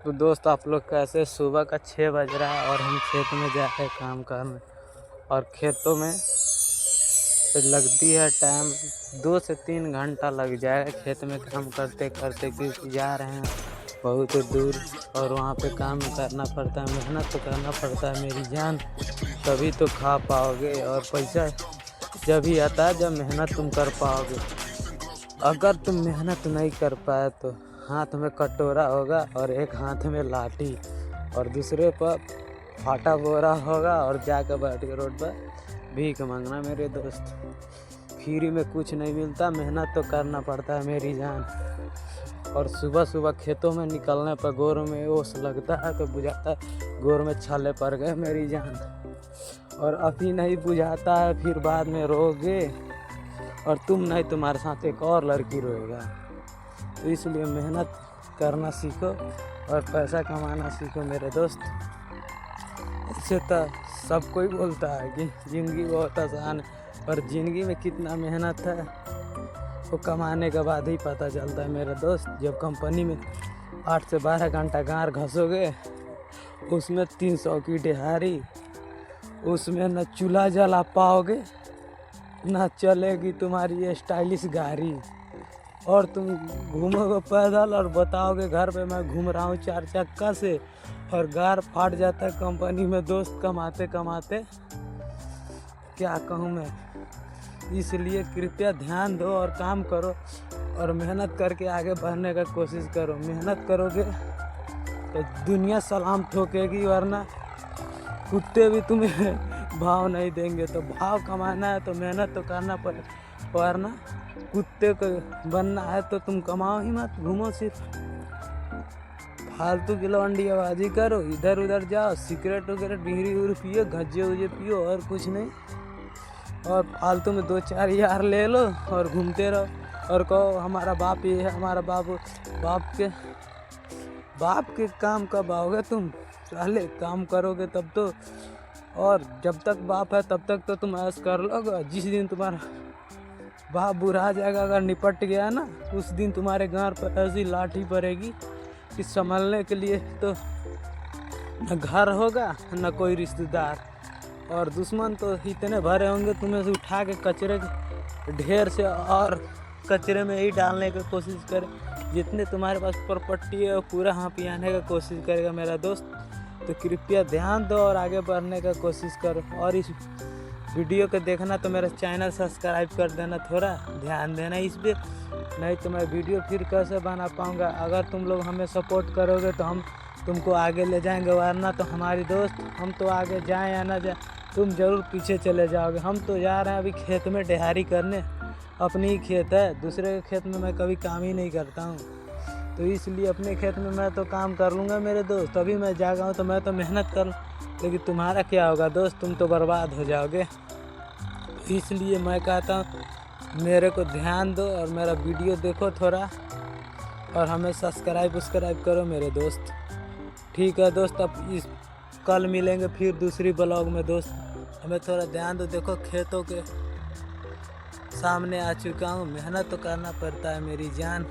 तो दोस्त आप लोग कैसे, सुबह का 6 बज रहा है और हम खेत में जा रहे हैं काम करने। और खेतों में तो लगती है टाइम 2 से 3 घंटा लग जाएगा खेत में काम करते करते, क्योंकि जा रहे हैं बहुत दूर और वहाँ पे काम करना पड़ता है, मेहनत तो करना पड़ता है मेरी जान। तभी तो खा पाओगे और पैसा जब ही आता है जब मेहनत तुम कर पाओगे। अगर तुम मेहनत नहीं कर पाए तो हाथ में कटोरा होगा और एक हाथ में लाठी और दूसरे पर फाटा बोरा होगा और जाकर बैठ के रोड पर भीख मांगना। मेरे दोस्त, फ्री में कुछ नहीं मिलता, मेहनत तो करना पड़ता है मेरी जान। और सुबह सुबह खेतों में निकलने पर गोर में ओस लगता है तो बुझाता है गोर में छाले पड़ गए मेरी जान। और अभी नहीं बुझाता है, फिर बाद में रोगे और तुम नहीं, तुम्हारे साथ एक और लड़की रोएगा। तो इसलिए मेहनत करना सीखो और पैसा कमाना सीखो मेरे दोस्त। इससे तो सब कोई बोलता है कि ज़िंदगी बहुत आसान है, पर ज़िंदगी में कितना मेहनत है वो कमाने के बाद ही पता चलता है मेरे दोस्त। जब कंपनी में 8 से 12 घंटा गार घसोगे, उसमें 300 की दिहाड़ी, उसमें न चूल्हा जला पाओगे ना चलेगी तुम्हारी स्टाइलिश गाड़ी, और तुम घूमोगे पैदल और बताओगे घर पे मैं घूम रहा हूँ 4 चक्का से, और गार फाट जाता है कंपनी में दोस्त कमाते कमाते। क्या कहूँ मैं। इसलिए कृपया ध्यान दो और काम करो और मेहनत करके आगे बढ़ने का कोशिश करो। मेहनत करोगे तो दुनिया सलाम ठोकेगी, वरना कुत्ते भी तुम्हें भाव नहीं देंगे। तो भाव कमाना है तो मेहनत तो करना पड़े, वरना कुत्ते को बनना है तो तुम कमाओ ही मत, घूमो सिर्फ, फालतू की लौंडियाबाजी करो, इधर उधर जाओ, सिगरेट वगैरह बीड़ी उड़ पियो, गज्जे उजे पियो और कुछ नहीं। और फालतू में 2-4 यार ले लो और घूमते रहो और कहो हमारा बाप ये है, हमारा बाप के काम कब आओगे तुम? पहले काम करोगे तब तो। और जब तक बाप है तब तक तो तुम ऐश कर लोगे। जिस दिन तुम्हारा बाप बुढ़ा जाएगा, अगर निपट गया ना, उस दिन तुम्हारे घर पर ऐसी लाठी पड़ेगी कि संभलने के लिए तो न घर होगा न कोई रिश्तेदार, और दुश्मन तो इतने भरे होंगे तुम्हें से उठा के कचरे के ढेर से और कचरे में ही डालने की कोशिश करें। जितने तुम्हारे पास प्रॉपर्टी है वो पूरा यहाँ पे आने का कोशिश करेगा मेरा दोस्त। तो कृपया ध्यान दो और आगे बढ़ने का कोशिश करो। और इस वीडियो को देखना तो मेरा चैनल सब्सक्राइब कर देना, थोड़ा ध्यान देना इस पर, नहीं तो मैं वीडियो फिर कैसे बना पाऊँगा। अगर तुम लोग हमें सपोर्ट करोगे तो हम तुमको आगे ले जाएंगे, वरना तो हमारी दोस्त हम तो आगे जाएं या ना जाए तुम ज़रूर पीछे चले जाओगे। हम तो जा रहे हैं अभी खेत में दिहाड़ी करने, अपनी ही खेत है, दूसरे के खेत में मैं कभी काम ही नहीं करता हूँ। तो इसलिए अपने खेत में मैं तो काम कर लूँगा मेरे दोस्त। अभी मैं जागा हूँ तो मैं तो मेहनत कर, लेकिन तुम्हारा क्या होगा दोस्त, तुम तो बर्बाद हो जाओगे। इसलिए मैं कहता हूँ मेरे को ध्यान दो और मेरा वीडियो देखो थोड़ा, और हमें सब्सक्राइब करो मेरे दोस्त। ठीक है दोस्त, अब इस कल मिलेंगे फिर दूसरी ब्लॉग में दोस्त। हमें थोड़ा ध्यान दो, देखो खेतों के सामने आ चुका हूँ। मेहनत तो करना पड़ता है मेरी जान,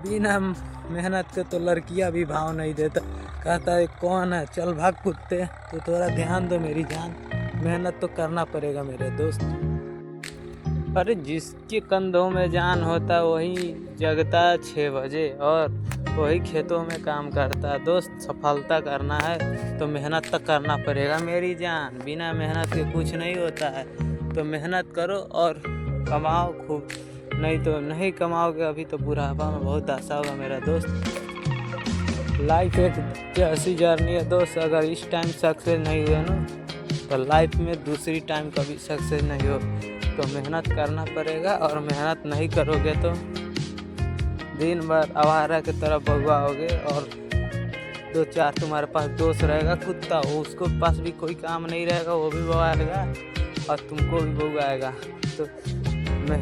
बिना मेहनत के तो लड़कियाँ भी भाव नहीं देता, कहता है कौन है, चल भाग कुत्ते। तो थोड़ा ध्यान दो मेरी जान, मेहनत तो करना पड़ेगा मेरे दोस्त। अरे जिसके कंधों में जान होता वही जगता 6 बजे और वही खेतों में काम करता है दोस्त। सफलता करना है तो मेहनत तो करना पड़ेगा मेरी जान, बिना मेहनत के कुछ नहीं होता है। तो मेहनत करो और कमाओ खूब, नहीं तो नहीं कमाओगे अभी तो बुढ़ापा में बहुत आशा होगा मेरा दोस्त। लाइफ एक ऐसी जर्नी है दोस्त, अगर इस टाइम सक्सेस नहीं हुए ना तो लाइफ में दूसरी टाइम कभी सक्सेस नहीं हो। तो मेहनत करना पड़ेगा, और मेहनत नहीं करोगे तो दिन भर आवारा की तरफ भगवाओगे। और 2-4 तुम्हारे पास दोस्त रहेगा कुत्ता, उसको पास भी कोई काम नहीं रहेगा, वो भी भगाएगा और तुमको भी भगाएगा। तो मैं